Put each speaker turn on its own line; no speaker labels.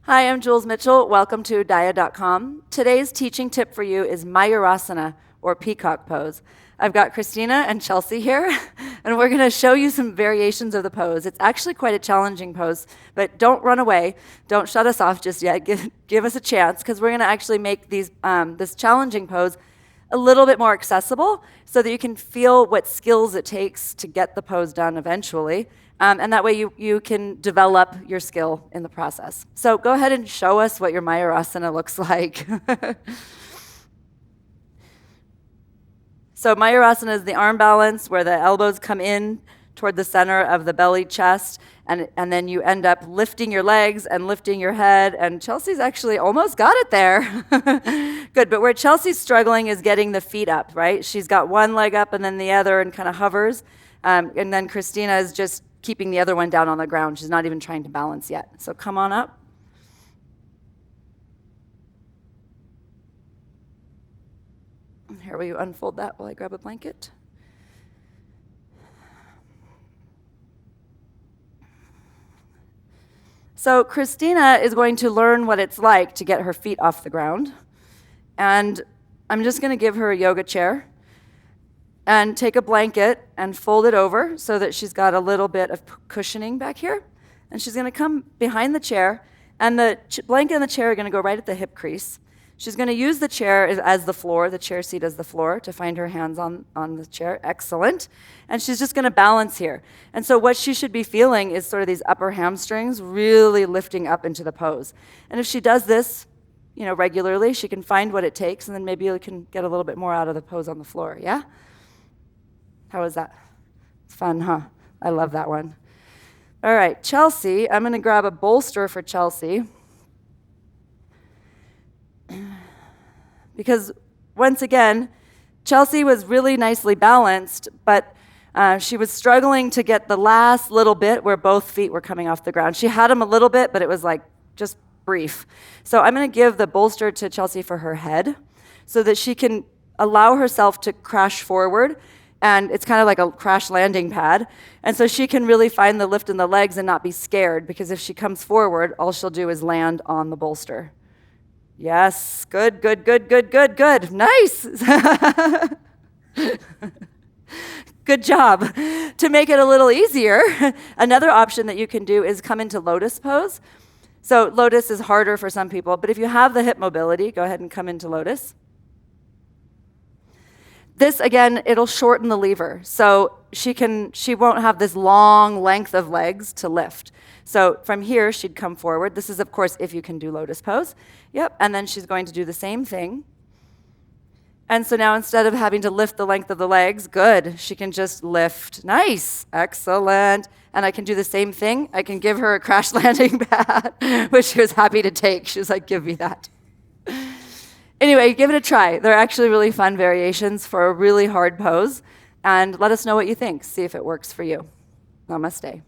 Hi, I'm Jules Mitchell. Welcome to UDAYA.com. Today's teaching tip for you is Mayurasana, or Peacock pose. I've got Christina and Chelsea here, and we're going to show you some variations of the pose. It's actually quite a challenging pose, but don't run away. Don't shut us off just yet. Give us a chance, because we're going to actually make this challenging pose a little bit more accessible so that you can feel what skills it takes to get the pose done eventually. And that way you can develop your skill in the process. So go ahead and show us what your Mayurasana looks like. So Mayurasana is the arm balance where the elbows come in toward the center of the belly chest, and then you end up lifting your legs and lifting your head, and Chelsea's actually almost got it there. Good, but where Chelsea's struggling is getting the feet up, right? She's got one leg up and then the other and kind of hovers, and then Christina is just keeping the other one down on the ground. She's not even trying to balance yet. So come on up. Here, will you unfold that while I grab a blanket? So Christina is going to learn what it's like to get her feet off the ground. And I'm just going to give her a yoga chair and take a blanket and fold it over so that she's got a little bit of cushioning back here. And she's going to come behind the chair, and the blanket and the chair are going to go right at the hip crease. She's going to use the chair as the floor, the chair seat as the floor, to find her hands on the chair. Excellent. And she's just going to balance here. And so what she should be feeling is sort of these upper hamstrings really lifting up into the pose. And if she does this, regularly, she can find what it takes, and then maybe you can get a little bit more out of the pose on the floor, yeah? How was that? It's fun, huh? I love that one. All right, Chelsea, I'm going to grab a bolster for Chelsea. Because once again, Chelsea was really nicely balanced, but she was struggling to get the last little bit where both feet were coming off the ground. She had them a little bit, but it was like just brief. So I'm going to give the bolster to Chelsea for her head so that she can allow herself to crash forward. And it's kind of like a crash landing pad. And so she can really find the lift in the legs and not be scared, because if she comes forward, all she'll do is land on the bolster. Yes, good. Nice. Good job. To make it a little easier, another option that you can do is come into lotus pose. So lotus is harder for some people, but if you have the hip mobility, go ahead and come into lotus. This, again, it'll shorten the lever, so she won't have this long length of legs to lift. So from here, she'd come forward. This is, of course, if you can do lotus pose. Yep, and then she's going to do the same thing. And so now instead of having to lift the length of the legs, good, she can just lift. Nice, excellent. And I can do the same thing. I can give her a crash landing pad, which she was happy to take. She was like, give me that. Anyway, give it a try. They're actually really fun variations for a really hard pose. And let us know what you think. See if it works for you. Namaste.